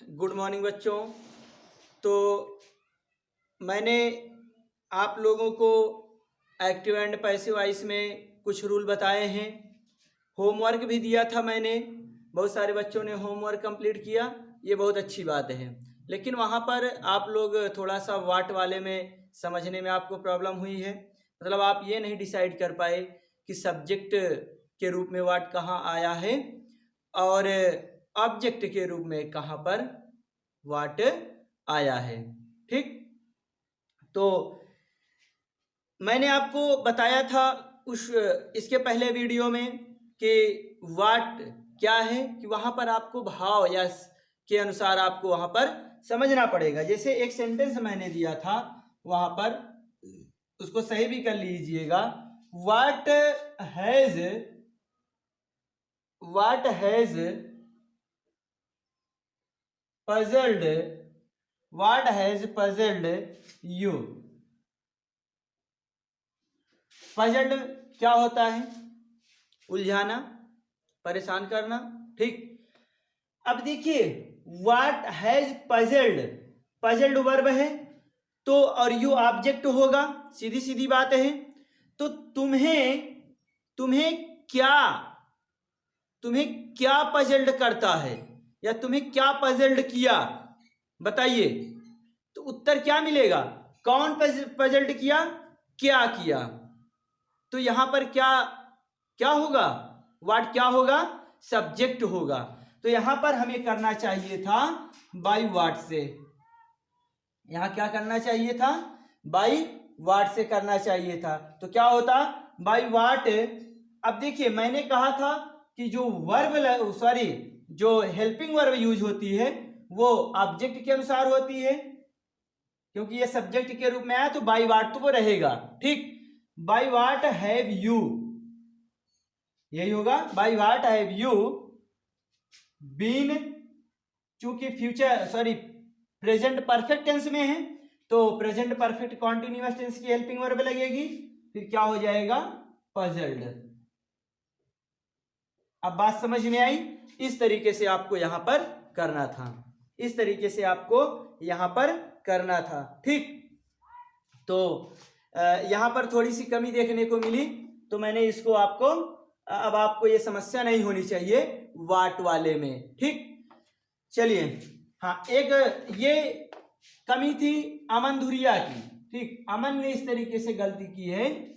Good morning बच्चों। तो मैंने आप लोगों को एक्टिव एंड पैसिव वॉइस में कुछ रूल बताए हैं। होमवर्क भी दिया था मैंने, बहुत सारे बच्चों ने होमवर्क कंप्लीट किया, ये बहुत अच्छी बात है। लेकिन वहाँ पर आप लोग थोड़ा सा वाट वाले में समझने में आपको प्रॉब्लम हुई है। मतलब आप ये नहीं डिसाइड कर पाए कि सब्जेक्ट के रूप में वाट कहाँ आया है और ऑब्जेक्ट के रूप में कहाँ पर वाट आया है। ठीक, तो मैंने आपको बताया था इसके पहले वीडियो में कि वाट क्या है, कि वहाँ पर आपको भाव या के अनुसार आपको वहाँ पर समझना पड़ेगा। जैसे एक सेंटेंस मैंने दिया था, वहाँ पर उसको सही भी कर लीजिएगा। वाट हैज puzzled you। पजल्ड क्या होता है? उलझाना, परेशान करना। ठीक, अब देखिए व्हाट हैज पजल्ड वर्ब है तो और यू ऑब्जेक्ट होगा, सीधी सीधी बात है। तो तुम्हें क्या पजल्ड करता है या तुम्हें क्या पजल्ड किया, बताइए। तो उत्तर क्या मिलेगा? कौन पजल्ड किया, क्या किया। तो यहां पर क्या होगा? व्हाट क्या होगा? सब्जेक्ट होगा। तो यहां पर हमें करना चाहिए था बाय व्हाट से। यहां क्या करना चाहिए था? बाय व्हाट से करना चाहिए था। तो क्या होता? By what. अब देखिए मैंने कहा था कि जो हेल्पिंग वर्ब यूज होती है वो ऑब्जेक्ट के अनुसार होती है, क्योंकि ये सब्जेक्ट के रूप में आया तो बाय व्हाट तो वो रहेगा। ठीक, बाय व्हाट हैव यू, यही होगा। By what have you been, चूंकि प्रेजेंट परफेक्ट टेंस में है तो प्रेजेंट परफेक्ट कॉन्टिन्यूअस टेंस की हेल्पिंग वर्ब लगेगी, फिर क्या हो जाएगा? पजल्ड। अब बात समझ में आई? इस तरीके से आपको यहां पर करना था, इस तरीके से आपको यहां पर करना था। ठीक, तो यहां पर थोड़ी सी कमी देखने को मिली, तो मैंने इसको अब आपको ये समस्या नहीं होनी चाहिए वाट वाले में। ठीक, चलिए। हाँ, एक ये कमी थी अमन धुरिया की। ठीक, अमन ने इस तरीके से गलती की है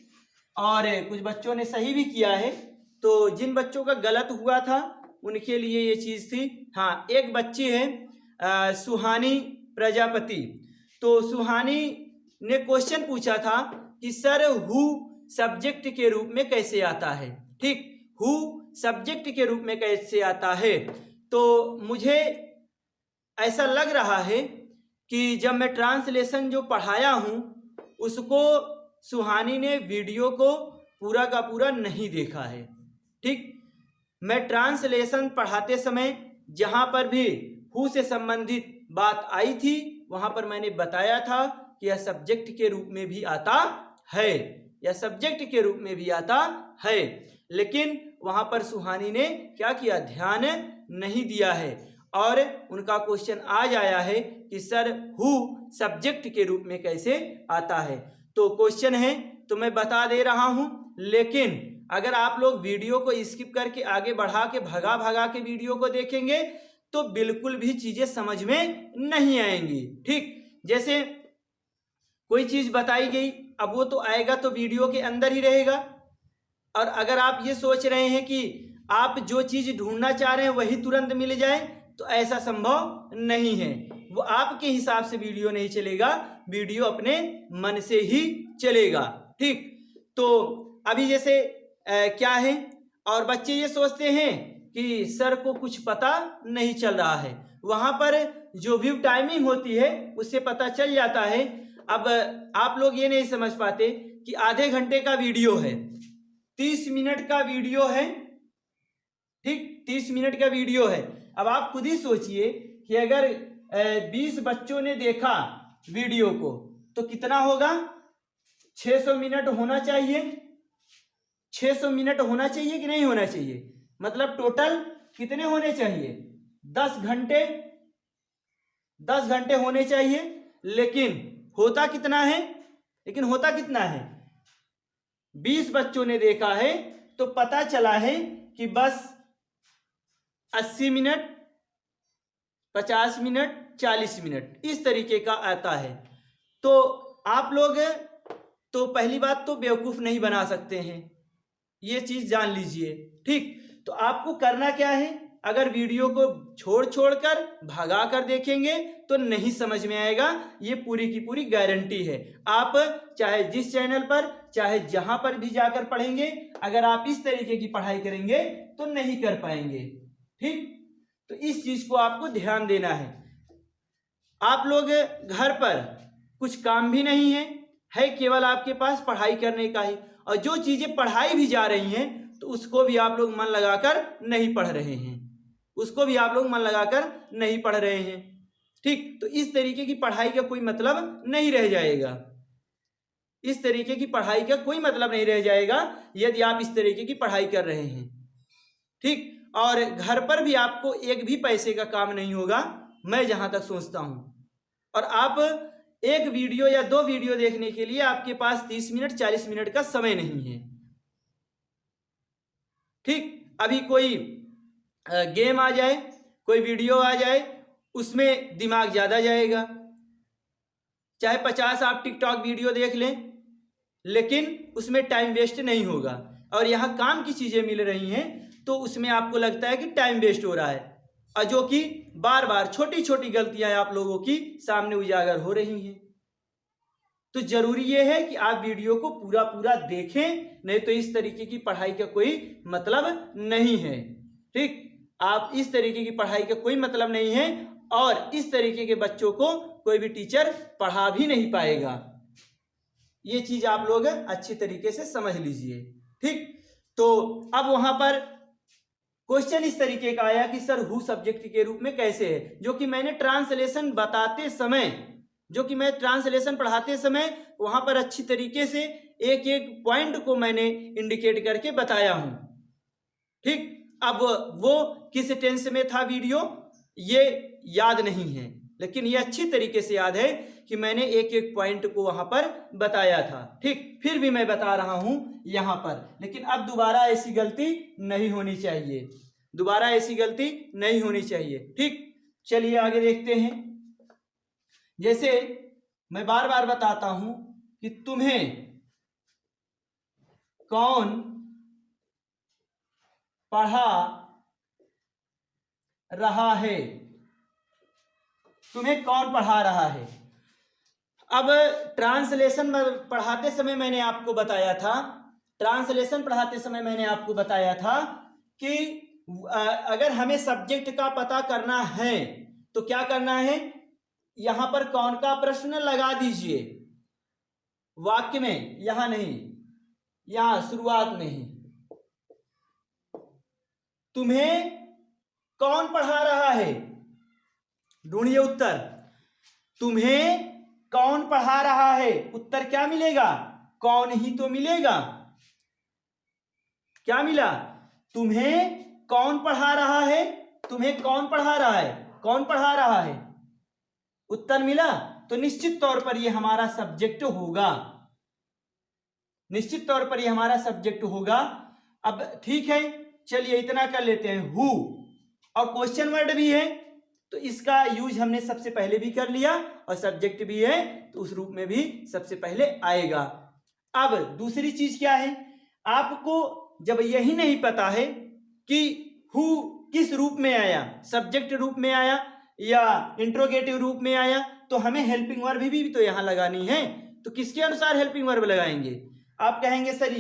और कुछ बच्चों ने सही भी किया है। तो जिन बच्चों का गलत हुआ था उनके लिए ये चीज थी। हाँ, एक बच्ची है सुहानी प्रजापति। तो सुहानी ने क्वेश्चन पूछा था कि सर हु सब्जेक्ट के रूप में कैसे आता है। ठीक, हु सब्जेक्ट के रूप में कैसे आता है। तो मुझे ऐसा लग रहा है कि जब मैं ट्रांसलेशन जो पढ़ाया हूं उसको सुहानी ने वीडियो को पूरा का पूरा नहीं देखा है। ठीक, मैं ट्रांसलेशन पढ़ाते समय जहां पर भी हु से संबंधित बात आई थी वहां पर मैंने बताया था कि यह सब्जेक्ट के रूप में भी आता है, यह सब्जेक्ट के रूप में भी आता है। लेकिन वहां पर सुहानी ने क्या किया? ध्यान नहीं दिया है और उनका क्वेश्चन आज आया है कि सर हु सब्जेक्ट के रूप में कैसे आता है। तो क्वेश्चन है तो मैं बता दे रहा हूं, लेकिन अगर आप लोग वीडियो को स्किप करके आगे बढ़ा के भगा के वीडियो को देखेंगे तो बिल्कुल भी चीजें समझ में नहीं आएंगी। ठीक, जैसे कोई चीज बताई गई, अब वो तो आएगा तो वीडियो के अंदर ही रहेगा, और अगर आप ये सोच रहे हैं कि आप जो चीज ढूंढना चाह रहे हैं वही तुरंत मिल जाए तो ऐसा संभव नहीं है। वो आपके हिसाब से वीडियो नहीं चलेगा, वीडियो अपने मन से ही चलेगा। ठीक, तो अभी जैसे क्या है, और बच्चे ये सोचते हैं कि सर को कुछ पता नहीं चल रहा है। वहां पर जो व्यू टाइमिंग होती है उससे पता चल जाता है। अब आप लोग ये नहीं समझ पाते कि आधे घंटे का वीडियो है, 30 मिनट का वीडियो है। ठीक, 30 मिनट का वीडियो है। अब आप खुद ही सोचिए कि अगर 20 बच्चों ने देखा वीडियो को तो कितना होगा? 600 मिनट होना चाहिए। 600 मिनट होना चाहिए कि नहीं होना चाहिए? मतलब टोटल कितने होने चाहिए? 10 घंटे 10 घंटे होने चाहिए, लेकिन होता कितना है? 20 बच्चों ने देखा है, तो पता चला है कि बस 80 मिनट, 50 मिनट, 40 मिनट इस तरीके का आता है। तो आप लोग तो पहली बात तो बेवकूफ़ नहीं बना सकते हैं, ये चीज़ जान लीजिए, ठीक। तो आपको करना क्या है, अगर वीडियो को छोड़ कर भगा कर देखेंगे तो नहीं समझ में आएगा, ये पूरी की पूरी गारंटी है। आप चाहे जिस चैनल पर, चाहे जहां पर भी जाकर पढ़ेंगे, अगर आप इस तरीके की पढ़ाई करेंगे तो नहीं कर पाएंगे, ठीक। तो इस चीज को आपको ध्यान देना है। आप लोग घर पर कुछ काम भी नहीं है केवल आपके पास पढ़ाई करने का ही, और जो चीजें पढ़ाई भी जा रही हैं तो उसको भी आप लोग मन लगाकर नहीं पढ़ रहे हैं, पढ़ रहे हैं, ठीक। तो इस तरीके की पढ़ाई का कोई मतलब नहीं रह जाएगा, यदि आप इस तरीके की पढ़ाई कर रहे हैं, ठीक। और घर पर भी आपको एक भी पैसे का काम नहीं होगा, मैं जहां तक सोचता हूं। और आप एक वीडियो या 2 वीडियो देखने के लिए आपके पास 30 मिनट 40 मिनट का समय नहीं है, ठीक। अभी कोई गेम आ जाए, कोई वीडियो आ जाए, उसमें दिमाग ज्यादा जाएगा। चाहे 50 आप टिकटॉक वीडियो देख लें, लेकिन उसमें टाइम वेस्ट नहीं होगा। और यहाँ काम की चीजें मिल रही हैं तो उसमें आपको लगता है कि टाइम वेस्ट हो रहा है, और जो कि बार बार छोटी छोटी गलतियां आप लोगों की सामने उजागर हो रही हैं। तो जरूरी ये है कि आप वीडियो को पूरा देखें, नहीं तो इस तरीके की पढ़ाई का कोई मतलब नहीं है, ठीक। आप इस तरीके की पढ़ाई का कोई मतलब नहीं है, और इस तरीके के बच्चों को कोई भी टीचर पढ़ा भी नहीं पाएगा। ये चीज आप लोग अच्छी तरीके से समझ लीजिए, ठीक। तो अब वहां पर क्वेश्चन इस तरीके का आया कि सर हु सब्जेक्ट के रूप में कैसे है, जो कि मैंने ट्रांसलेशन पढ़ाते समय वहां पर अच्छी तरीके से एक एक पॉइंट को मैंने इंडिकेट करके बताया हूं, ठीक। अब वो किस टेंस में था वीडियो ये याद नहीं है, लेकिन ये अच्छी तरीके से याद है कि मैंने एक एक पॉइंट को वहां पर बताया था, ठीक। फिर भी मैं बता रहा हूं यहां पर, लेकिन अब दोबारा ऐसी गलती नहीं होनी चाहिए, ठीक। चलिए आगे देखते हैं। जैसे मैं बार बार बताता हूं कि तुम्हें कौन पढ़ा रहा है, अब ट्रांसलेशन पढ़ाते समय मैंने आपको बताया था कि अगर हमें सब्जेक्ट का पता करना है तो क्या करना है, यहां पर कौन का प्रश्न लगा दीजिए वाक्य में, यहां नहीं, यहां शुरुआत में ही। तुम्हें कौन पढ़ा रहा है, ढूंढिए उत्तर। तुम्हें कौन पढ़ा रहा है, उत्तर क्या मिलेगा, कौन ही तो मिलेगा। क्या मिला, तुम्हें कौन पढ़ा रहा है, कौन पढ़ा रहा है, उत्तर मिला। तो निश्चित तौर पर यह हमारा सब्जेक्ट होगा, अब ठीक है, चलिए इतना कर लेते हैं। हु और क्वेश्चन वर्ड भी है, तो इसका यूज हमने सबसे पहले भी कर लिया, और सब्जेक्ट भी है तो उस रूप में भी सबसे पहले आएगा। अब दूसरी चीज क्या है, आपको जब यही नहीं पता है कि हु किस रूप में आया, सब्जेक्ट रूप में आया या इंट्रोगेटिव रूप में आया, तो हमें हेल्पिंग वर्ब भी तो यहां लगानी है। तो किसके अनुसार हेल्पिंग वर्ब लगाएंगे, आप कहेंगे सर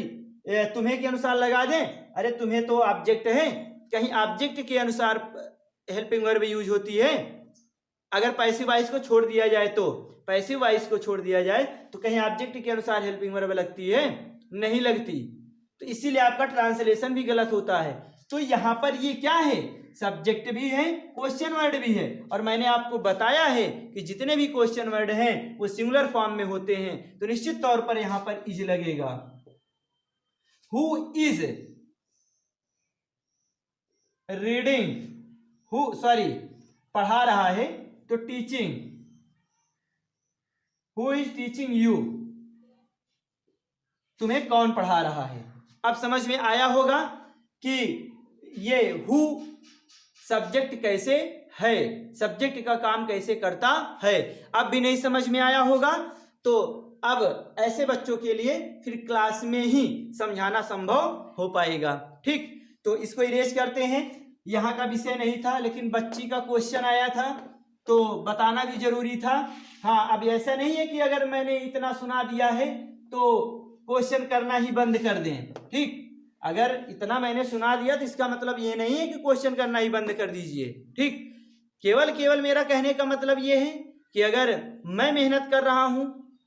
तुम्हें के अनुसार लगा दें, अरे तुम्हें तो ऑब्जेक्ट है, कहीं ऑब्जेक्ट के अनुसार हेल्पिंग वर्ब यूज होती है। अगर पैसिव वॉइस को छोड़ दिया जाए तो कहीं ऑब्जेक्ट के अनुसार हेल्पिंग वर्ब लगती है, नहीं लगती। तो इसीलिए आपका ट्रांसलेशन भी गलत होता है। तो यहां पर ये क्या है, सब्जेक्ट भी है, क्वेश्चन वर्ड भी है, और मैंने आपको बताया है कि जितने भी क्वेश्चन वर्ड हैं वो सिंगुलर फॉर्म में होते हैं, तो निश्चित तौर पर यहां पर इज लगेगा। हु इज रीडिंग, पढ़ा रहा है, तो teaching, who is teaching you, तुम्हें कौन पढ़ा रहा है। अब समझ में आया होगा कि ये हु सब्जेक्ट कैसे है, सब्जेक्ट का काम कैसे करता है। अब भी नहीं समझ में आया होगा तो अब ऐसे बच्चों के लिए फिर क्लास में ही समझाना संभव हो पाएगा। ठीक, तो इसको इरेज करते हैं। यहाँ का विषय नहीं था लेकिन बच्ची का क्वेश्चन आया था तो बताना भी जरूरी था। हाँ, अब ऐसा नहीं है कि अगर मैंने इतना सुना दिया है तो क्वेश्चन करना ही बंद कर दें। ठीक, अगर इतना मैंने सुना दिया तो इसका मतलब ये नहीं है कि क्वेश्चन करना ही बंद कर दीजिए। ठीक, केवल मेरा कहने का मतलब ये है कि अगर मैं मेहनत कर रहा हूं,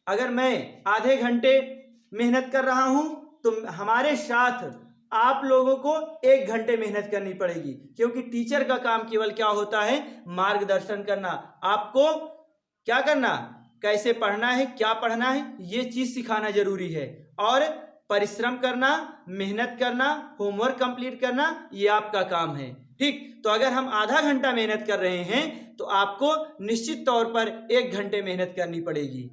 अगर मैं आधे घंटे मेहनत कर रहा हूं तो हमारे साथ आप लोगों को 1 घंटे मेहनत करनी पड़ेगी, क्योंकि टीचर का काम केवल क्या होता है, मार्गदर्शन करना। आपको क्या करना, कैसे पढ़ना है, क्या पढ़ना है, ये चीज सिखाना जरूरी है। और परिश्रम करना, मेहनत करना, होमवर्क कंप्लीट करना, ये आपका काम है। ठीक, तो अगर हम आधा घंटा मेहनत कर रहे हैं तो आपको निश्चित तौर पर 1 घंटे मेहनत करनी पड़ेगी।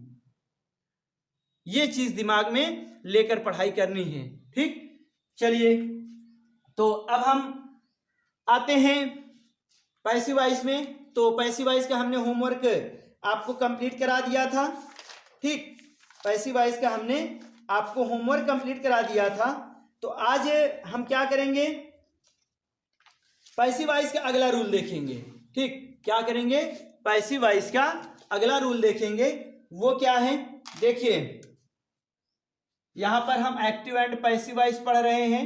ये चीज दिमाग में लेकर पढ़ाई करनी है। ठीक, चलिए तो अब हम आते हैं पैसिव वॉइस में। तो पैसिव वॉइस का हमने होमवर्क आपको कंप्लीट करा दिया था। ठीक, पैसिव वॉइस का हमने आपको होमवर्क कंप्लीट करा दिया था। तो आज हम क्या करेंगे, पैसिव वॉइस का अगला रूल देखेंगे। ठीक, क्या करेंगे, पैसिव वॉइस का अगला रूल देखेंगे। वो क्या है, देखिए यहां पर हम एक्टिव एंड पैसिव वॉइस पढ़ रहे हैं।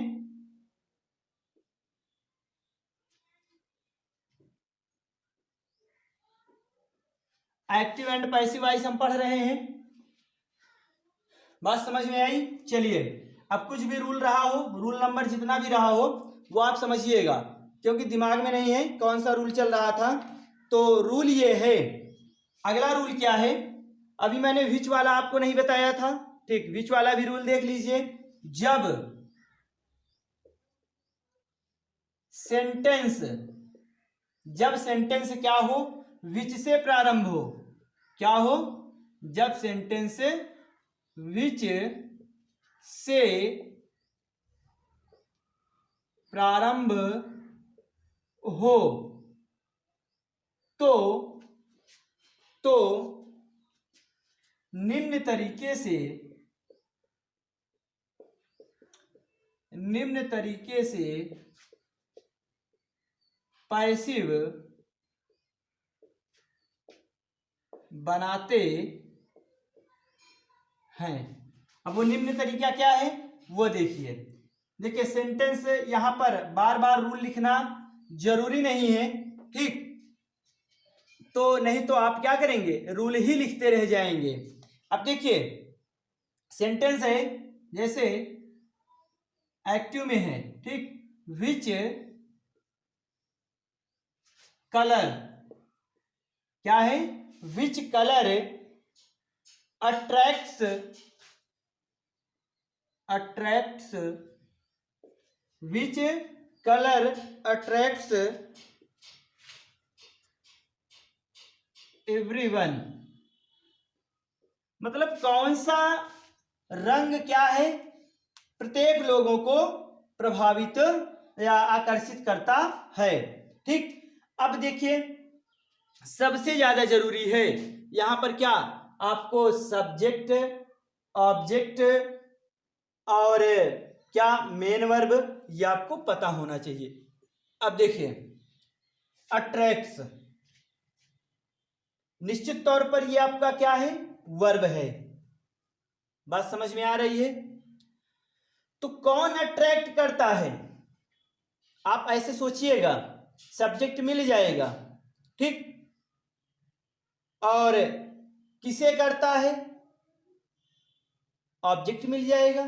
एक्टिव एंड पैसिव वॉइस हम पढ़ रहे हैं, बात समझ में आई। चलिए, अब कुछ भी रूल रहा हो, रूल नंबर जितना भी रहा हो वो आप समझिएगा, क्योंकि दिमाग में नहीं है कौन सा रूल चल रहा था। तो रूल ये है, अगला रूल क्या है, अभी मैंने विच वाला आपको नहीं बताया था। ठीक, विच वाला भी रूल देख लीजिए। जब सेंटेंस क्या हो, विच से प्रारंभ हो, क्या हो, जब सेंटेंस विच से प्रारंभ हो तो निम्न तरीके से पैसिव बनाते हैं। अब वो निम्न तरीका क्या है वो देखिए सेंटेंस यहां पर बार बार रूल लिखना जरूरी नहीं है। ठीक, तो नहीं तो आप क्या करेंगे, रूल ही लिखते रह जाएंगे। अब देखिए सेंटेंस है, जैसे एक्टिव में है। ठीक, विच कलर, क्या है, which colour attracts which colour attracts everyone, मतलब कौन सा रंग क्या है, प्रत्येक लोगों को प्रभावित या आकर्षित करता है। ठीक, अब देखिए सबसे ज्यादा जरूरी है यहां पर क्या, आपको सब्जेक्ट, ऑब्जेक्ट और क्या मेन वर्ब, ये आपको पता होना चाहिए। अब देखिए अट्रैक्ट्स, निश्चित तौर पर ये आपका क्या है, वर्ब है। बात समझ में आ रही है। तो कौन अट्रैक्ट करता है, आप ऐसे सोचिएगा, सब्जेक्ट मिल जाएगा। ठीक, और किसे करता है, ऑब्जेक्ट मिल जाएगा।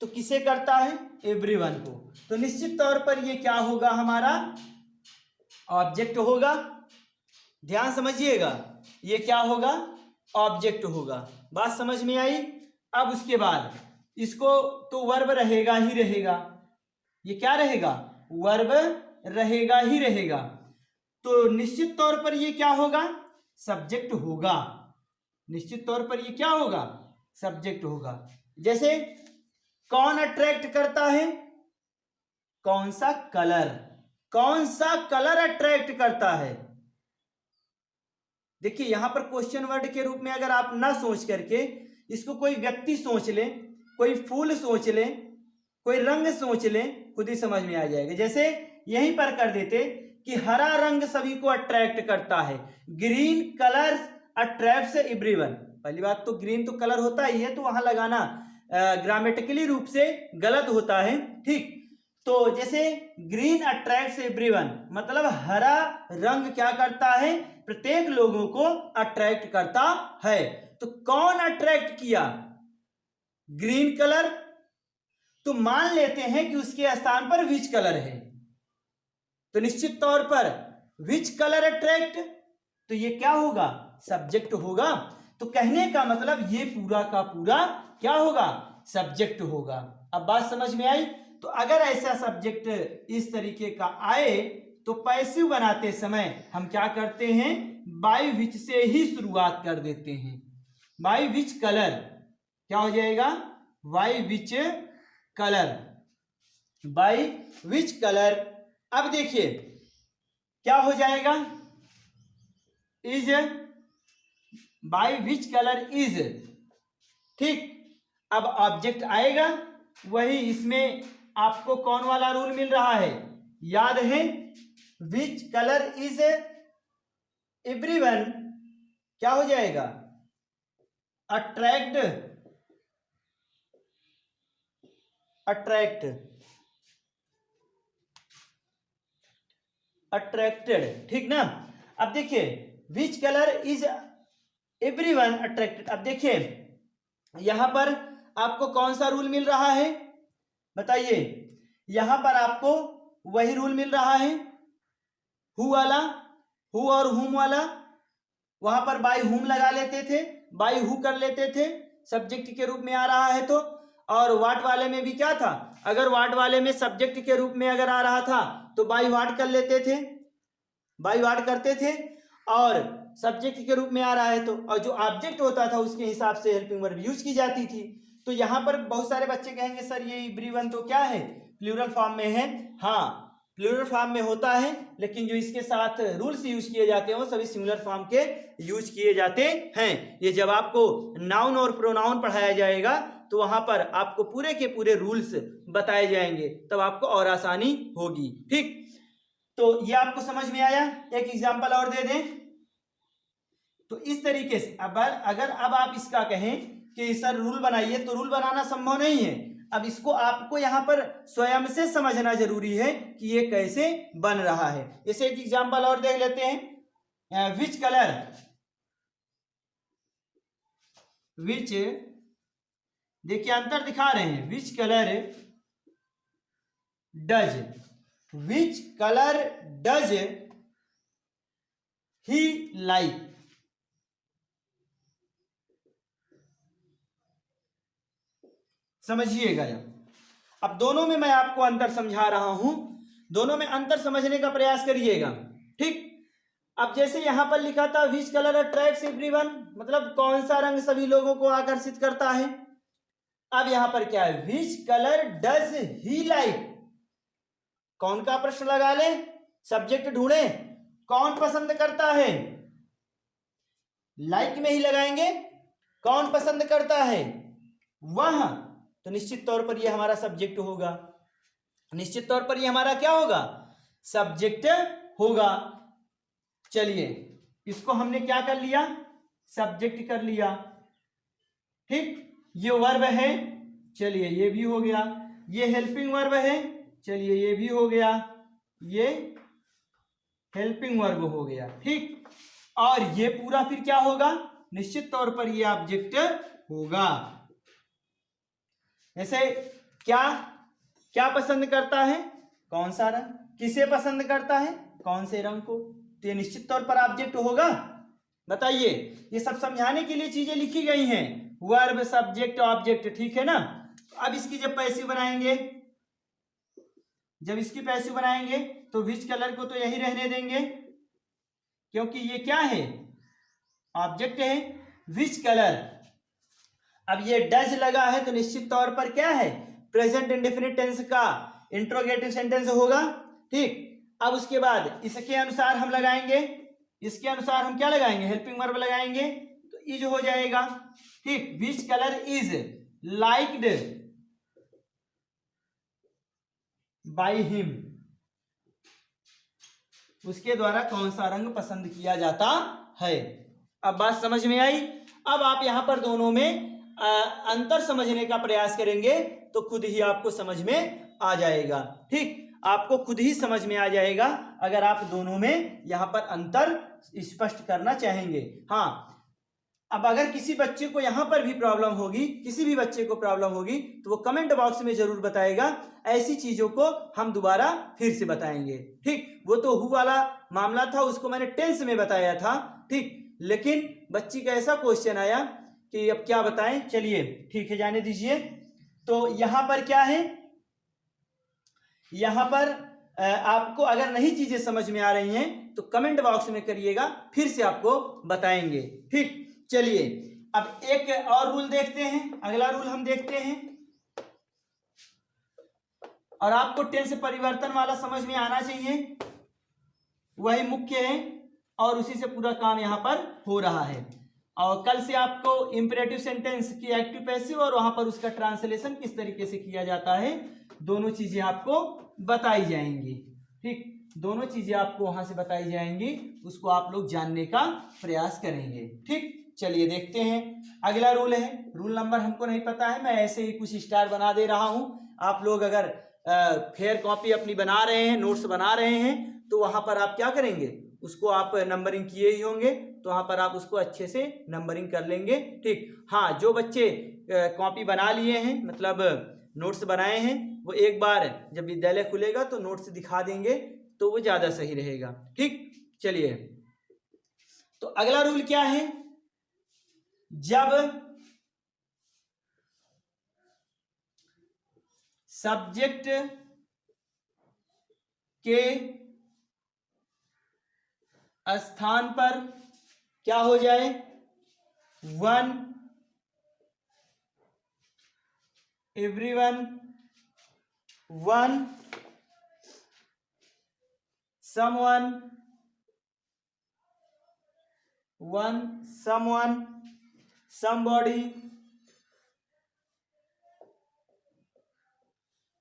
तो किसे करता है, एवरीवन को। तो निश्चित तौर पर ये क्या होगा, हमारा ऑब्जेक्ट होगा। ध्यान समझिएगा, ये क्या होगा, ऑब्जेक्ट होगा। बात समझ में आई। अब उसके बाद इसको तो वर्ब रहेगा ही रहेगा, ये क्या रहेगा, वर्ब रहेगा ही रहेगा। तो निश्चित तौर पर ये क्या होगा, सब्जेक्ट होगा, निश्चित तौर पर ये क्या होगा, सब्जेक्ट होगा। जैसे कौन अट्रैक्ट करता है, कौन सा कलर, कौन सा कलर अट्रैक्ट करता है। देखिए यहां पर क्वेश्चन वर्ड के रूप में अगर आप ना सोच करके इसको कोई व्यक्ति सोच ले, कोई फूल सोच ले, कोई रंग सोच ले, खुद ही समझ में आ जाएगा। जैसे यहीं पर कर देते कि हरा रंग सभी को अट्रैक्ट करता है, ग्रीन कलर अट्रैक्ट्स एवरीवन। पहली बात तो ग्रीन तो कलर होता ही है, तो वहां लगाना ग्रामेटिकली रूप से गलत होता है, ठीक। तो जैसे ग्रीन अट्रैक्ट्स एवरीवन, मतलब हरा रंग क्या करता है, प्रत्येक लोगों को अट्रैक्ट करता है। तो कौन अट्रैक्ट किया, ग्रीन कलर। तो मान लेते हैं कि उसके स्थान पर विच कलर है, तो निश्चित तौर पर विच कलर अट्रैक्ट, तो ये क्या होगा, सब्जेक्ट होगा। तो कहने का मतलब ये पूरा का पूरा क्या होगा, सब्जेक्ट होगा। अब बात समझ में आई। तो अगर ऐसा सब्जेक्ट इस तरीके का आए तो पैसिव बनाते समय हम क्या करते हैं, बाय विच से ही शुरुआत कर देते हैं। बाय विच कलर क्या हो जाएगा, by which colour, by which colour. अब देखिए क्या हो जाएगा, is, by which colour is, ठीक। अब ऑब्जेक्ट आएगा, वही इसमें आपको कौन वाला रूल मिल रहा है, याद है, विच कलर इज एवरीवन, क्या हो जाएगा, अट्रैक्ट, अट्रैक्ट, अट्रैक्टेड, ठीक ना। अब देखिए which colour is everyone attracted. अब देखिए यहां पर आपको कौन सा रूल मिल रहा है, बताइए। यहां पर आपको वही रूल मिल रहा है, हु वाला, हु और हुम वाला। वहां पर बाय हुम लगा लेते थे, बाय हु कर लेते थे, सब्जेक्ट के रूप में आ रहा है तो। और वाट वाले में भी क्या था, अगर वाट वाले में सब्जेक्ट के रूप में अगर आ रहा था तो बाय वाट कर लेते थे, बाय वाट करते थे। और सब्जेक्ट के रूप में आ रहा है तो, और जो ऑब्जेक्ट होता था उसके हिसाब से हेल्पिंग वर्ब यूज की जाती थी। तो यहां पर बहुत सारे बच्चे कहेंगे सर ये एवरीवन तो क्या है, प्लूरल फॉर्म में है। हाँ प्लूरल फॉर्म में होता है, लेकिन जो इसके साथ रूल्स यूज किए जाते हैं वो सभी सिंगुलर फॉर्म के यूज किए जाते हैं। ये जब आपको नाउन और प्रोनाउन पढ़ाया जाएगा तो वहां पर आपको पूरे के पूरे रूल्स बताए जाएंगे, तब आपको और आसानी होगी, ठीक। तो ये आपको समझ में आया। एक एग्जांपल और दे दें तो इस तरीके से अब अगर अब आप इसका कहें कि सर रूल बनाइए, तो रूल बनाना संभव नहीं है। अब इसको आपको यहां पर स्वयं से समझना जरूरी है कि ये कैसे बन रहा है। इसे एक एग्जांपल और देख लेते हैं, विच कलर, विच, देखिए अंतर दिखा रहे हैं, which colour does, which colour does he like. समझिएगा। अब दोनों में मैं आपको अंतर समझा रहा हूं, दोनों में अंतर समझने का प्रयास करिएगा, ठीक। अब जैसे यहां पर लिखा था विच कलर अट्रैक्ट्स एवरीवन, मतलब कौन सा रंग सभी लोगों को आकर्षित करता है। अब यहां पर क्या है, which colour does he like, कौन का प्रश्न लगा ले, सब्जेक्ट ढूंढे, कौन पसंद करता है, लाइक में ही लगाएंगे, कौन पसंद करता है, वह। तो निश्चित तौर पर यह हमारा सब्जेक्ट होगा, निश्चित तौर पर यह हमारा क्या होगा, सब्जेक्ट होगा। चलिए इसको हमने क्या कर लिया, सब्जेक्ट कर लिया, ठीक। ये वर्ब है, चलिए ये भी हो गया। ये हेल्पिंग वर्ब है, चलिए ये भी हो गया, ये हेल्पिंग वर्ब हो गया, ठीक। और ये पूरा फिर क्या होगा, निश्चित तौर पर ये ऑब्जेक्ट होगा। ऐसे क्या क्या पसंद करता है, कौन सा रंग, किसे पसंद करता है, कौन से रंग को, तो ये निश्चित तौर पर ऑब्जेक्ट होगा। बताइए, ये सब समझाने के लिए चीजें लिखी गई हैं, वर्ब, सब्जेक्ट, ऑब्जेक्ट, ठीक है ना। अब इसकी जब पैसिव बनाएंगे, जब इसकी पैसिव बनाएंगे तो विच कलर को तो यही रहने देंगे, क्योंकि ये क्या है, ऑब्जेक्ट है विच कलर। अब ये डज लगा है तो निश्चित तौर पर क्या है, प्रेजेंट इंडेफिनिट टेंस का इंट्रोगेटिव सेंटेंस होगा। ठीक, अब उसके बाद इसके अनुसार हम लगाएंगे, इसके अनुसार हम क्या लगाएंगे, हेल्पिंग वर्ब लगाएंगे, तो इज हो जाएगा। ठीक, which colour is liked by him, उसके द्वारा कौन सा रंग पसंद किया जाता है। अब बात समझ में आई। अब आप यहां पर दोनों में अंतर समझने का प्रयास करेंगे तो खुद ही आपको समझ में आ जाएगा। ठीक, आपको खुद ही समझ में आ जाएगा अगर आप दोनों में यहां पर अंतर स्पष्ट करना चाहेंगे। हाँ, अब अगर किसी बच्चे को यहां पर भी प्रॉब्लम होगी, किसी भी बच्चे को प्रॉब्लम होगी तो वो कमेंट बॉक्स में जरूर बताएगा, ऐसी चीजों को हम दोबारा फिर से बताएंगे। ठीक, वो तो हु वाला मामला था, उसको मैंने टेंस में बताया था। ठीक, लेकिन बच्ची का ऐसा क्वेश्चन आया कि अब क्या बताएं, चलिए ठीक है जाने दीजिए। तो यहां पर क्या है, यहां पर आपको अगर नहीं चीजें समझ में आ रही हैं तो कमेंट बॉक्स में करिएगा, फिर से आपको बताएंगे। ठीक, चलिए अब एक और रूल देखते हैं, अगला रूल हम देखते हैं। और आपको टेंस परिवर्तन वाला समझ में आना चाहिए, वही मुख्य है और उसी से पूरा काम यहां पर हो रहा है। और कल से आपको इंपेरेटिव सेंटेंस की एक्टिव पैसिव और वहां पर उसका ट्रांसलेशन किस तरीके से किया जाता है, दोनों चीजें आपको बताई जाएंगी। ठीक, दोनों चीजें आपको वहां से बताई जाएंगी, उसको आप लोग जानने का प्रयास करेंगे। ठीक, चलिए देखते हैं। अगला रूल है, रूल नंबर हमको नहीं पता है, मैं ऐसे ही कुछ स्टार बना दे रहा हूं। आप लोग अगर फेयर कॉपी अपनी बना रहे हैं, नोट्स बना रहे हैं, तो वहां पर आप क्या करेंगे, उसको आप नंबरिंग किए ही होंगे, तो वहां पर आप उसको अच्छे से नंबरिंग कर लेंगे। ठीक, हाँ, जो बच्चे कॉपी बना लिए हैं, मतलब नोट्स बनाए हैं, वो एक बार जब विद्यालय खुलेगा तो नोट्स दिखा देंगे तो वो ज्यादा सही रहेगा। ठीक, चलिए तो अगला रूल क्या है, जब सब्जेक्ट के स्थान पर क्या हो जाए, one, everyone, one, someone, one, someone, somebody,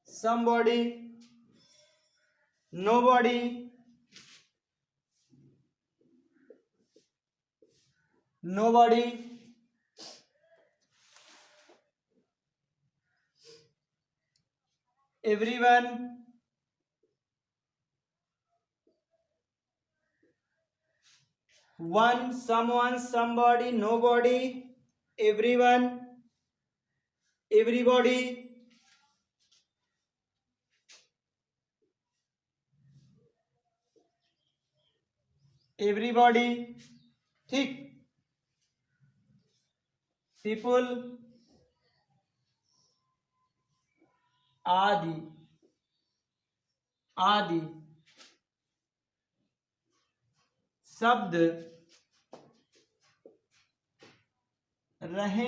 somebody, nobody, nobody, everyone, one, someone, somebody, nobody, everyone, everybody, everybody, ठीक, people, आदि आदि शब्द रहे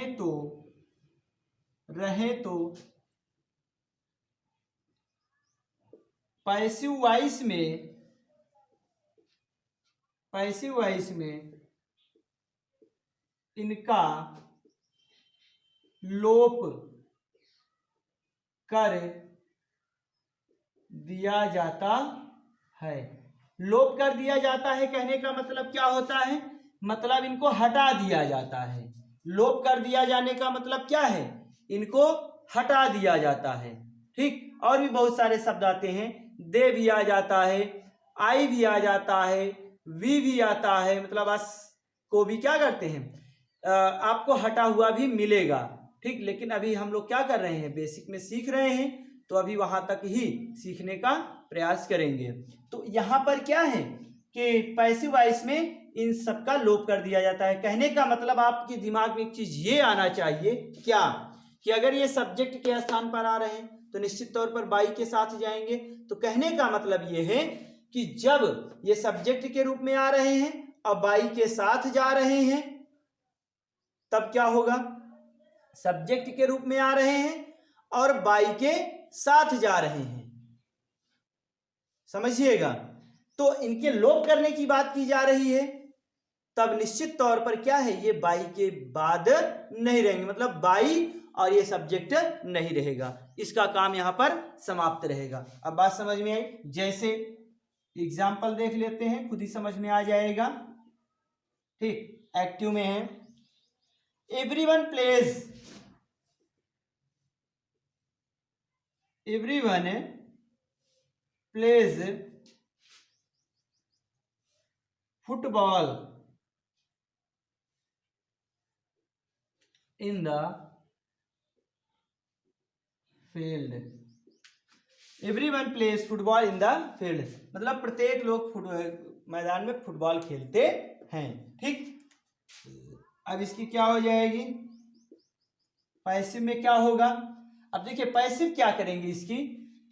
पैसिव वॉइस में इनका लोप कर दिया जाता है। लोप कर दिया जाता है कहने का मतलब क्या होता है, मतलब इनको हटा दिया जाता है। लोप कर दिया जाने का मतलब क्या है, इनको हटा दिया जाता है। ठीक, और भी बहुत सारे शब्द आते हैं, दे भी आ जाता है, आई भी आ जाता है, वी भी आता है, मतलब अस को भी क्या करते हैं, आपको हटा हुआ भी मिलेगा। ठीक, लेकिन अभी हम लोग क्या कर रहे हैं, बेसिक में सीख रहे हैं, तो अभी वहां तक ही सीखने का प्रयास करेंगे। तो यहाँ पर क्या है कि पैसिव वॉइस में इन सब का लोप कर दिया जाता है। कहने का मतलब आपके दिमाग में एक चीज ये आना चाहिए क्या, कि अगर ये सब्जेक्ट के स्थान पर आ रहे हैं तो निश्चित तौर पर बाई के साथ जाएंगे। तो कहने का मतलब ये है कि जब ये सब्जेक्ट के रूप में आ रहे हैं और बाई के साथ जा रहे हैं, तब क्या होगा, सब्जेक्ट के रूप में आ रहे हैं और बाई के साथ जा रहे हैं, समझिएगा। तो इनके लोप करने की बात की जा रही है, तब निश्चित तौर पर क्या है, ये बाई के बाद नहीं रहेंगे, मतलब बाई और ये सब्जेक्ट नहीं रहेगा, इसका काम यहां पर समाप्त रहेगा। अब बात समझ में आई, जैसे एग्जाम्पल देख लेते हैं, खुद ही समझ में आ जाएगा। ठीक, एक्टिव में है, everyone plays, everyone plays football in the field, everyone plays football in the field, मतलब प्रत्येक लोग मैदान में फुटबॉल खेलते हैं। ठीक, अब इसकी क्या हो जाएगी, पैसिव में क्या होगा। अब देखिए पैसिव क्या करेंगे, इसकी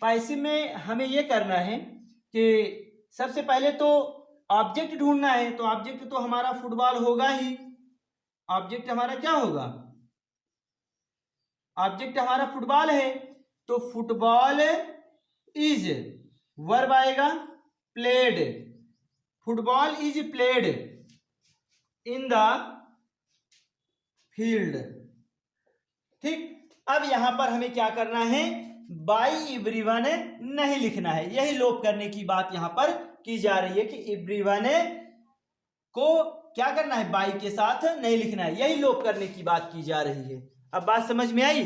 पैसिव में हमें यह करना है कि सबसे पहले तो ऑब्जेक्ट ढूंढना है, तो ऑब्जेक्ट तो हमारा फुटबॉल होगा ही, ऑब्जेक्ट हमारा क्या होगा, ऑब्जेक्ट हमारा फुटबॉल है, तो फुटबॉल इज वर्ब आएगा, played, football is played in the field. ठीक, अब यहां पर हमें क्या करना है, बाई एवरीवन नहीं लिखना है, यही लोप करने की बात यहां पर की जा रही है कि एवरीवन को क्या करना है, बाई के साथ नहीं लिखना है, यही लोप करने की बात की जा रही है। अब बात समझ में आई,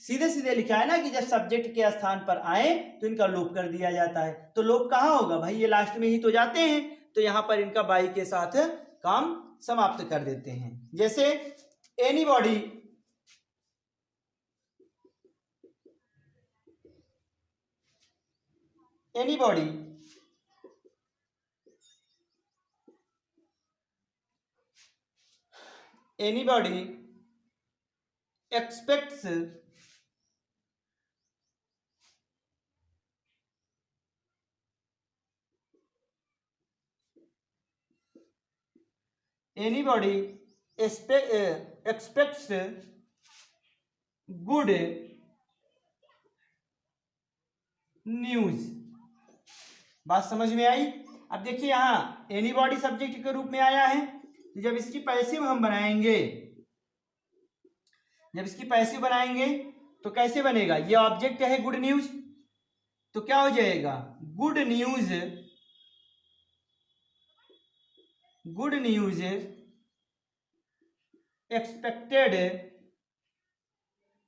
सीधे सीधे लिखा है ना कि जब सब्जेक्ट के स्थान पर आए तो इनका लोप कर दिया जाता है, तो लोप कहां होगा भाई, ये लास्ट में ही तो जाते हैं, तो यहां पर इनका बाई के साथ काम समाप्त कर देते हैं। जैसे anybody, anybody anybody expects anybody expects good news. बात समझ में आई। अब देखिए यहां एनीबॉडी सब्जेक्ट के रूप में आया है, तो जब इसकी पैसिव हम बनाएंगे, जब इसकी पैसिव बनाएंगे तो कैसे बनेगा, ये ऑब्जेक्ट है गुड न्यूज, तो क्या हो जाएगा, good news, good news expected,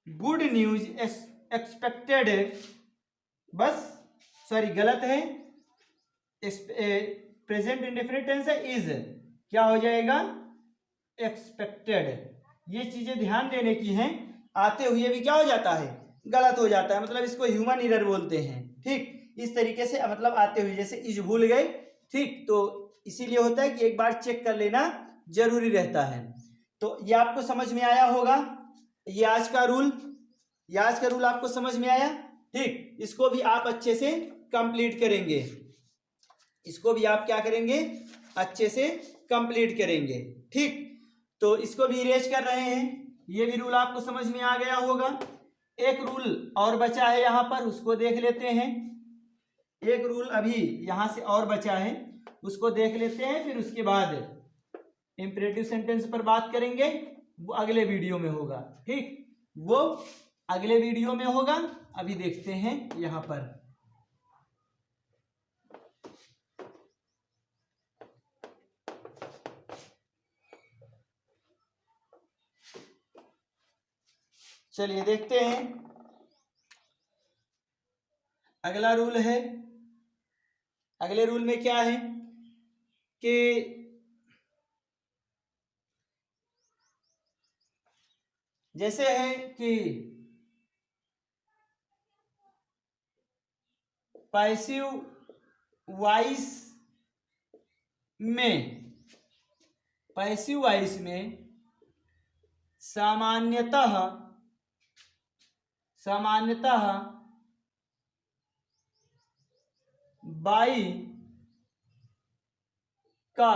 good news expected, बस सॉरी गलत है, प्रेजेंट इंडेफिनिट टेंस है, इज क्या हो जाएगा, एक्सपेक्टेड। ये चीजें ध्यान देने की हैं, आते हुए भी क्या हो जाता है, गलत हो जाता है, मतलब इसको ह्यूमन एरर बोलते हैं। ठीक, इस तरीके से मतलब आते हुए, जैसे इज भूल गए, ठीक, तो इसीलिए होता है कि एक बार चेक कर लेना जरूरी रहता है। तो ये आपको समझ में आया होगा, ये आज का रूल, ये आज का रूल आपको समझ में आया। ठीक, इसको भी आप अच्छे से कंप्लीट करेंगे, इसको भी आप क्या करेंगे, अच्छे से कंप्लीट करेंगे। ठीक, तो इसको भी इरेज कर रहे हैं, ये भी रूल आपको समझ में आ गया होगा। एक रूल और बचा है यहां पर, उसको देख लेते हैं, एक रूल अभी यहां से और बचा है, उसको देख लेते हैं, फिर उसके बाद इंपरेटिव सेंटेंस पर बात करेंगे, वो अगले वीडियो में होगा। ठीक, वो अगले वीडियो में होगा, अभी देखते हैं यहां पर। चलिए देखते हैं, अगला रूल है, अगले रूल में क्या है कि जैसे है कि पैसिव वॉइस में, पैसिव वॉइस में सामान्यतः, सामान्यतः बाई का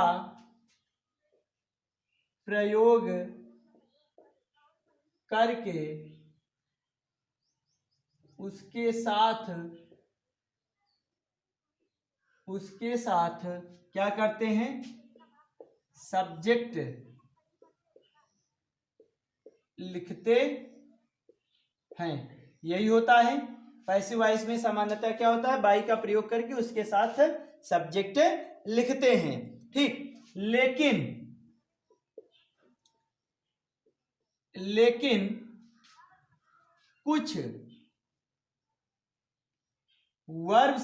प्रयोग करके उसके साथ क्या करते हैं, सब्जेक्ट लिखते हैं। यही होता है पैसिव वॉइस में। सामान्यतः क्या होता है, बाई का प्रयोग करके उसके साथ सब्जेक्ट लिखते हैं। ठीक, लेकिन कुछ वर्ब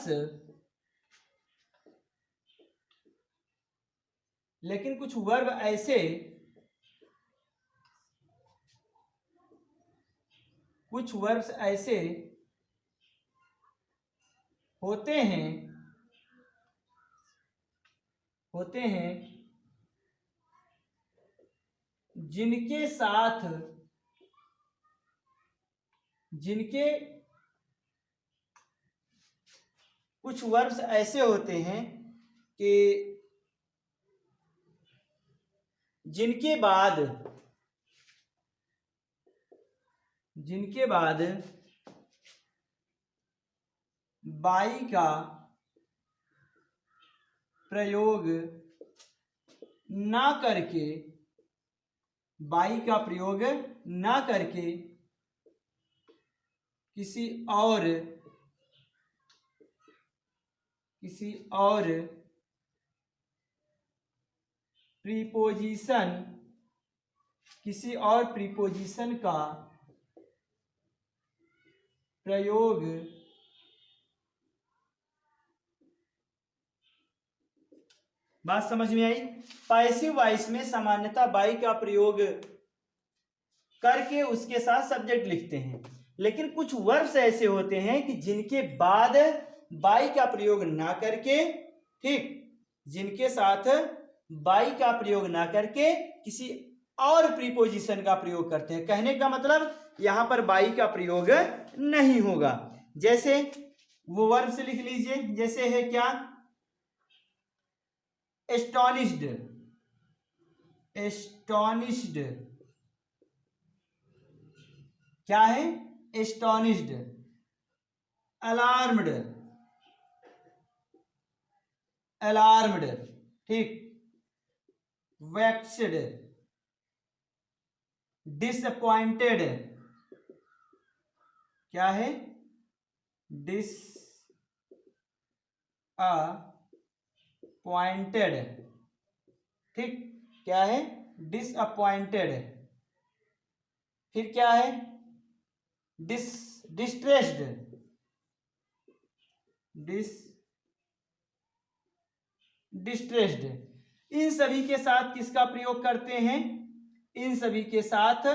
ऐसे होते हैं कुछ वर्ब्स ऐसे होते हैं कि जिनके बाद बाई का प्रयोग ना करके किसी और प्रीपोजिशन का प्रयोग बात समझ में आई। पैसिव वॉइस में सामान्यतः बाई का प्रयोग करके उसके साथ सब्जेक्ट लिखते हैं, लेकिन कुछ वर्ब्स ऐसे होते हैं कि जिनके बाद बाई का प्रयोग ना करके, ठीक, जिनके साथ बाई का प्रयोग ना करके किसी और प्रीपोजिशन का प्रयोग करते हैं। कहने का मतलब यहां पर बाई का प्रयोग नहीं होगा। जैसे वो वर्ब से लिख लीजिए, जैसे है क्या, एस्टोनिश्ड, क्या है, एस्टोनिश्ड। अलार्म्ड, ठीक, वेक्स्ड, डिसअपॉइंटेड, क्या है, डिसअपॉइंटेड, ठीक, क्या है, डिसअपॉइंटेड। फिर क्या है, डिस्ट्रेस्ड, डिस्ट्रेस्ड। इन सभी के साथ किसका प्रयोग करते हैं, इन सभी के साथ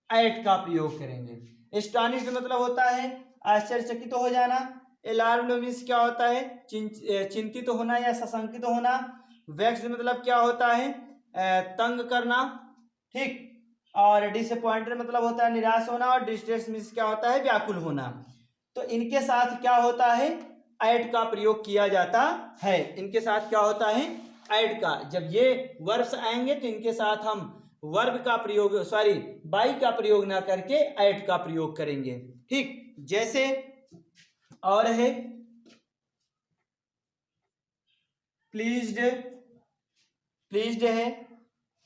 एट का प्रयोग करेंगे। एस्टोनिश्ड मतलब होता है आश्चर्यचकित हो जाना। अलार्म्ड मींस क्या होता है, चिंतित होना या सशंकित होना। वेक्स्ड मतलब क्या होता है, तंग करना, ठीक। और डिसअपॉइंटेड मतलब होता है निराश होना। और डिस्ट्रेस मींस क्या होता है, व्याकुल होना। तो इनके साथ क्या होता है, एट का प्रयोग किया जाता है। इनके साथ क्या होता है, एट का। जब ये वर्ब्स आएंगे तो इनके साथ हम वर्ब का प्रयोग, बाई का प्रयोग ना करके एट का प्रयोग करेंगे, ठीक। जैसे और है प्लीज्ड है,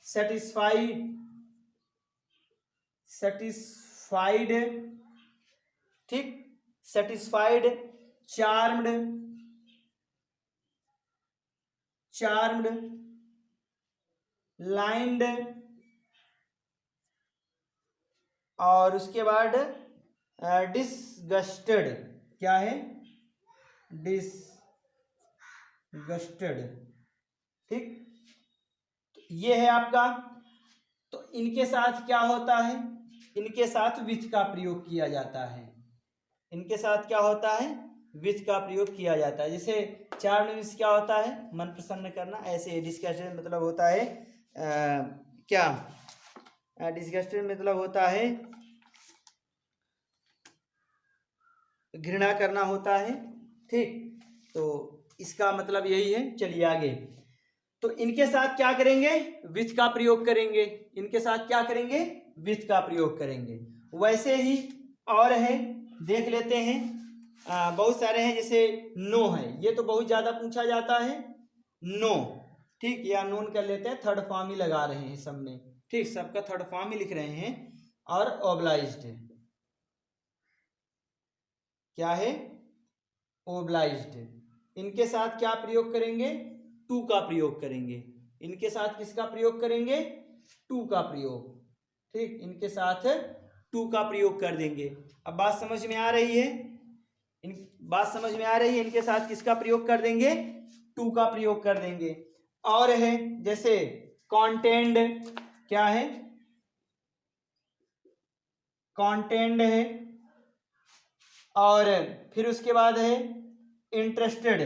सेटिस्फाइड, ठीक, सेटिस्फाइड, चार्म्ड, लाइंड, और उसके बाद डिसगस्टेड, क्या है, डिसगस्टेड, ठीक। ये है आपका। तो इनके साथ क्या होता है, इनके साथ विथ का प्रयोग किया जाता है। इनके साथ क्या होता है, विथ का प्रयोग किया जाता है। जैसे चार मीन्स क्या होता है, मन प्रसन्न करना। ऐसे डिस्गस्टेड मतलब होता है क्या, डिस्गस्टेड मतलब होता है घृणा करना होता है, ठीक। तो इसका मतलब यही है। चलिए आगे। तो इनके साथ क्या करेंगे, विथ का प्रयोग करेंगे। इनके साथ क्या करेंगे, विथ का प्रयोग करेंगे। वैसे ही और है, देख लेते हैं। बहुत सारे हैं, जैसे नो है, ये तो बहुत ज़्यादा पूछा जाता है, नो, ठीक, या नोन कर लेते हैं, थर्ड फॉर्म ही लगा रहे हैं सब में, ठीक, सबका थर्ड फॉर्म ही लिख रहे हैं। और ओब्लाइज्ड, क्या है, ओब्लाइज्ड, इनके साथ क्या प्रयोग करेंगे, टू का प्रयोग करेंगे। इनके साथ किसका प्रयोग करेंगे, टू का प्रयोग, ठीक, इनके साथ टू का प्रयोग कर देंगे। अब बात समझ में आ रही है, बात समझ में आ रही है, इनके साथ किसका प्रयोग कर देंगे, टू का प्रयोग कर देंगे। और है जैसे कॉन्टेंड, क्या है, कॉन्टेंड है, और फिर उसके बाद है इंटरेस्टेड,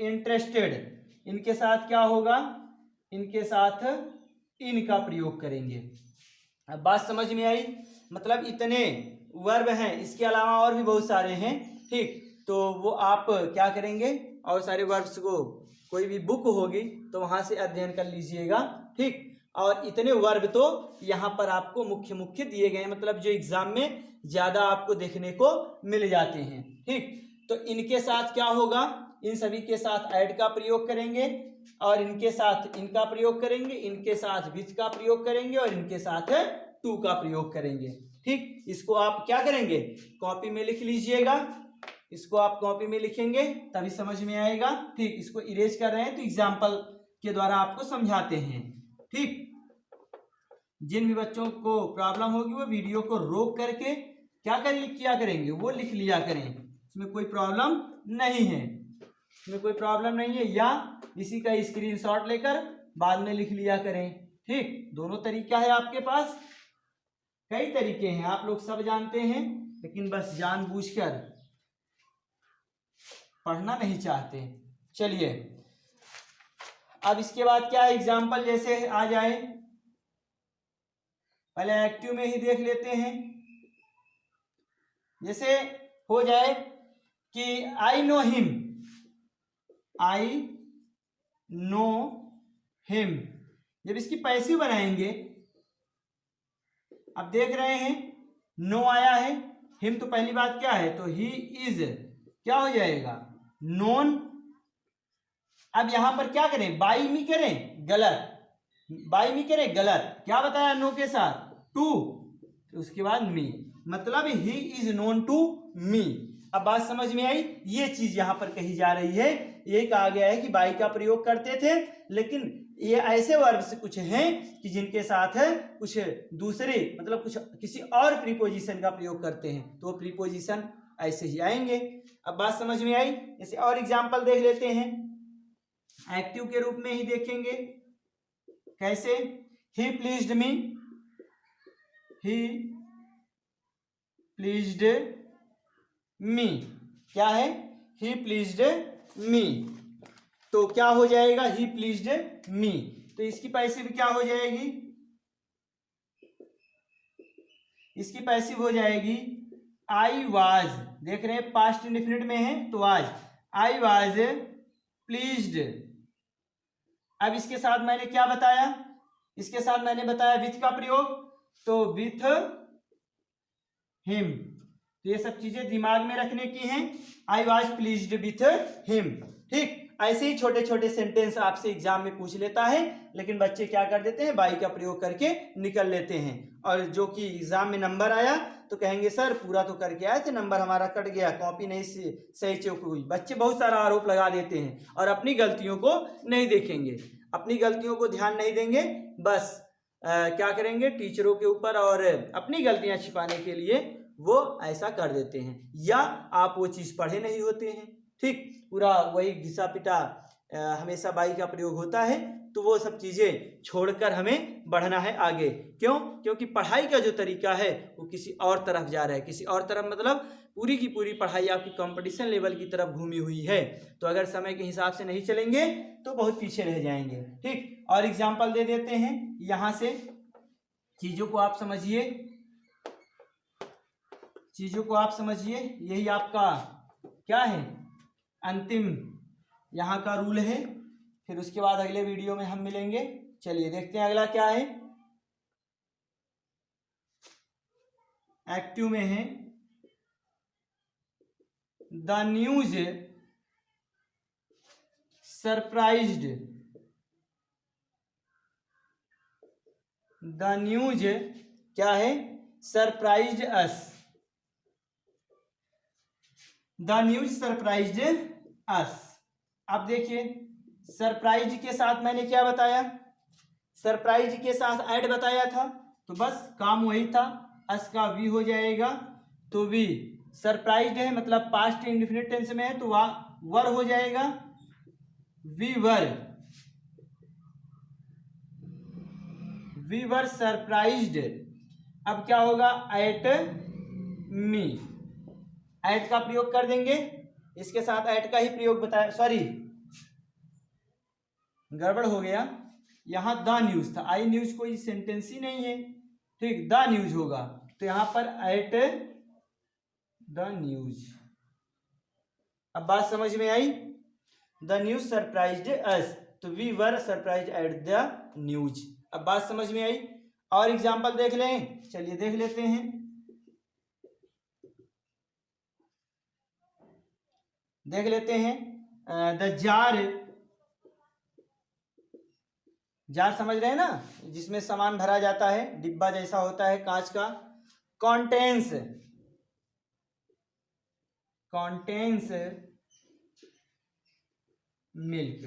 इंटरेस्टेड, इनके साथ क्या होगा, इनके साथ इन का प्रयोग करेंगे। अब बात समझ में आई, मतलब इतने वर्ब हैं, इसके अलावा और भी बहुत सारे हैं, ठीक, तो वो आप क्या करेंगे, और सारे वर्ब्स को कोई भी बुक होगी तो वहां से अध्ययन कर लीजिएगा, ठीक। और इतने वर्ब तो यहाँ पर आपको मुख्य मुख्य दिए गए हैं, मतलब जो एग्जाम में ज्यादा आपको देखने को मिल जाते हैं, ठीक। तो इनके साथ क्या होगा, इन सभी के साथ ऐड का प्रयोग करेंगे, और इनके साथ इनका प्रयोग करेंगे, इनके साथ विच का प्रयोग करेंगे, और इनके साथ टू का प्रयोग करेंगे, ठीक। इसको आप क्या करेंगे, कॉपी में लिख लीजिएगा, इसको आप कॉपी में लिखेंगे तभी समझ में आएगा, ठीक। इसको इरेज कर रहे हैं तो एग्जाम्पल के द्वारा आपको समझाते हैं, ठीक। जिन भी बच्चों को प्रॉब्लम होगी वो वीडियो को रोक करके किया करेंगे, वो लिख लिया करें, इसमें कोई प्रॉब्लम नहीं है, इसमें कोई प्रॉब्लम नहीं है, या इसी का स्क्रीनशॉट लेकर बाद में लिख लिया करें, ठीक। दोनों तरीका है आपके पास, कई तरीके हैं, आप लोग सब जानते हैं, लेकिन बस जानबूझकर पढ़ना नहीं चाहते। चलिए, अब इसके बाद क्या एग्जाम्पल जैसे आ जाए, पहले एक्टिव में ही देख लेते हैं। जैसे हो जाए कि I know him, I know him, जब इसकी पैसिव बनाएंगे, अब देख रहे हैं नो आया है, हिम तो पहली बात क्या है, तो ही इज क्या हो जाएगा, नोन। अब यहां पर क्या करें, बाई मी करें, गलत, बाई मी करें, गलत, क्या बताया नो के साथ, टू, तो उसके बाद मी, मतलब he is known to me. अब बात समझ में आई, ये चीज यहां पर कही जा रही है, ये कहा गया है कि बाई का प्रयोग करते थे, लेकिन ये ऐसे वर्ब्स कुछ हैं कि जिनके साथ कुछ दूसरे, मतलब कुछ किसी और प्रीपोजिशन का प्रयोग करते हैं, तो प्रीपोजिशन ऐसे ही आएंगे। अब बात समझ में आई, जैसे और एग्जाम्पल देख लेते हैं, एक्टिव के रूप में ही देखेंगे, कैसे, ही प्लीज्ड मी, ही प्लीज्ड मी, क्या है, ही प्लीज्ड मी, तो क्या हो जाएगा, ही प्लीज्ड मी, तो इसकी पैसिव क्या हो जाएगी, इसकी पैसिव हो जाएगी आई वाज, देख रहे हैं पास्ट इंडेफिनिट में है तो आज, आई वाज प्लीज्ड। अब इसके साथ मैंने क्या बताया, इसके साथ मैंने बताया विथ का प्रयोग, तो विथ हिम, तो ये सब चीजें दिमाग में रखने की हैं, I was pleased with him, ठीक। ऐसे ही छोटे छोटे सेंटेंस आपसे एग्जाम में पूछ लेता है, लेकिन बच्चे क्या कर देते हैं, बाई का प्रयोग करके निकल लेते हैं, और जो कि एग्जाम में नंबर आया तो कहेंगे सर पूरा तो करके आए थे, नंबर हमारा कट गया, कॉपी नहीं सही चेक हुई। बच्चे बहुत सारा आरोप लगा देते हैं और अपनी गलतियों को नहीं देखेंगे, अपनी गलतियों को ध्यान नहीं देंगे, बस क्या करेंगे, टीचरों के ऊपर और अपनी गलतियां छिपाने के लिए वो ऐसा कर देते हैं, या आप वो चीज पढ़े नहीं होते हैं, ठीक। पूरा वही घिसा पिटा हमेशा बाई का प्रयोग होता है, तो वो सब चीजें छोड़कर हमें बढ़ना है आगे। क्यों, क्योंकि पढ़ाई का जो तरीका है वो किसी और तरफ जा रहा है, किसी और तरफ मतलब पूरी की पूरी पढ़ाई आपकी कंपटीशन लेवल की तरफ घूमी हुई है, तो अगर समय के हिसाब से नहीं चलेंगे तो बहुत पीछे रह जाएंगे, ठीक। और एग्जाम्पल दे देते हैं, यहां से चीजों को आप समझिए, चीजों को आप समझिए, यही आपका क्या है, अंतिम यहाँ का रूल है। फिर उसके बाद अगले वीडियो में हम मिलेंगे। चलिए देखते हैं अगला क्या है। एक्टिव में है the news surprised, the news क्या है, surprised us, the news surprised us. अब देखिए सरप्राइज के साथ मैंने क्या बताया, सरप्राइज के साथ ऐड बताया था, तो बस काम वही था, अस का वी हो जाएगा, तो वी सरप्राइज्ड है मतलब पास्ट इंडेफिनिट टेंस में है तो वर हो जाएगा, वी वर सरप्राइज्ड। अब क्या होगा, एट मी, एट का प्रयोग कर देंगे, इसके साथ एट का ही प्रयोग बताया, सॉरी गड़बड़ हो गया, यहां द न्यूज था, आई न्यूज कोई सेंटेंस ही नहीं है, ठीक, द न्यूज होगा, तो यहां पर एट द न्यूज। अब बात समझ में आई, द न्यूज सरप्राइज्ड अस, तो we were surprised at the news. अब बात समझ में आई। और एग्जांपल देख लें, चलिए देख लेते हैं। देख लेते हैं द जार, जार समझ रहे हैं ना, जिसमें सामान भरा जाता है, डिब्बा जैसा होता है कांच का, कॉन्टेंस मिल्क,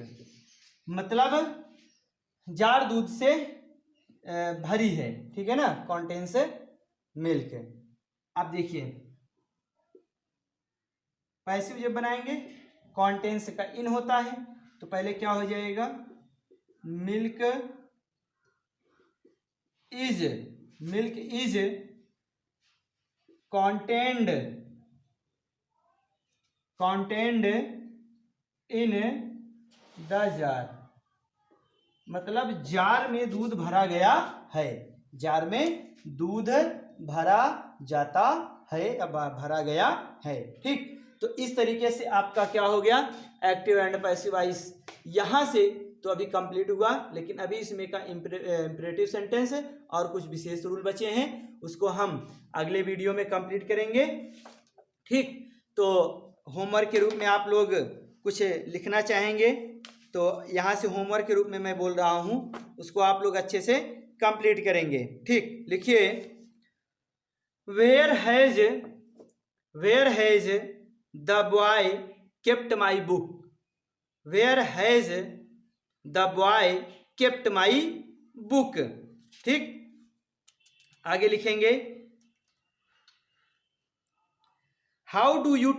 मतलब जार दूध से भरी है, ठीक है ना, कॉन्टेंस मिल्क। अब देखिए पैसिव जब बनाएंगे कॉन्टेंस का इन होता है, तो पहले क्या हो जाएगा, milk is contained in the jar, मतलब जार में दूध भरा गया है, जार में दूध भरा जाता है, भरा गया है, ठीक। तो इस तरीके से आपका क्या हो गया, एक्टिव एंड पैसिव वॉइस यहां से तो अभी कंप्लीट हुआ, लेकिन अभी इसमें का इंपरेटिव सेंटेंस और कुछ विशेष रूल बचे हैं, उसको हम अगले वीडियो में कंप्लीट करेंगे, ठीक। तो होमवर्क के रूप में आप लोग कुछ लिखना चाहेंगे तो यहाँ से होमवर्क के रूप में मैं बोल रहा हूँ, उसको आप लोग अच्छे से कंप्लीट करेंगे, ठीक। लिखिए, where has the boy kept my book, where has the boy kept my book, ठीक। आगे लिखेंगे, how do you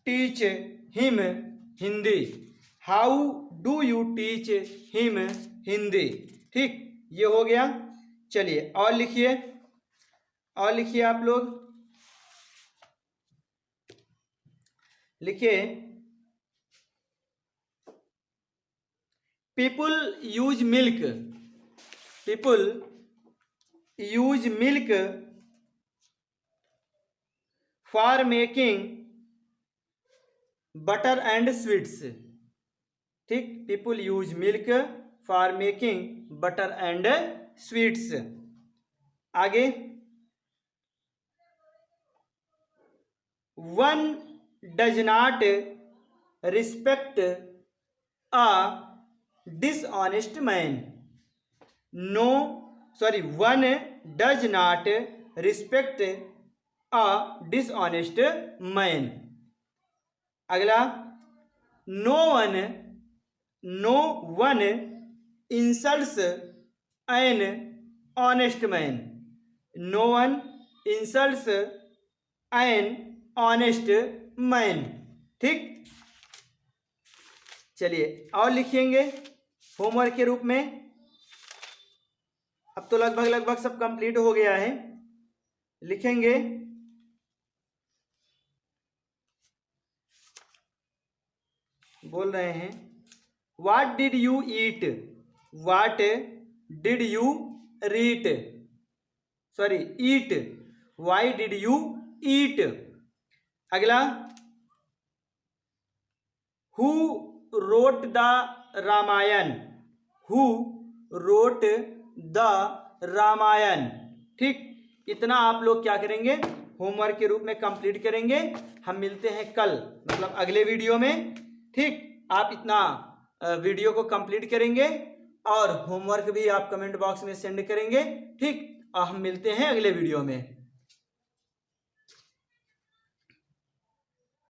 teach him Hindi, how do you teach him Hindi, ठीक, ये हो गया। चलिए और लिखिए, आप लोग लिखिए, people use milk for making butter and sweets, ठीक, people use milk for making butter and sweets. आगे, one does not respect a dishonest man, one does not respect a dishonest man. अगला, no one insults an honest man, no one insults an honest man, ठीक। चलिए और लिखेंगे homework के रूप में, अब तो लगभग सब कंप्लीट हो गया है। लिखेंगे, बोल रहे हैं, what did you eat, what did you read, sorry eat, why did you eat. अगला, who wrote the Ramayana, who wrote the Ramayana. ठीक, इतना आप लोग क्या करेंगे, होमवर्क के रूप में कंप्लीट करेंगे। हम मिलते हैं कल, मतलब अगले वीडियो में। ठीक, आप इतना वीडियो को कंप्लीट करेंगे और होमवर्क भी आप कमेंट बॉक्स में सेंड करेंगे। ठीक, और हम मिलते हैं अगले वीडियो में।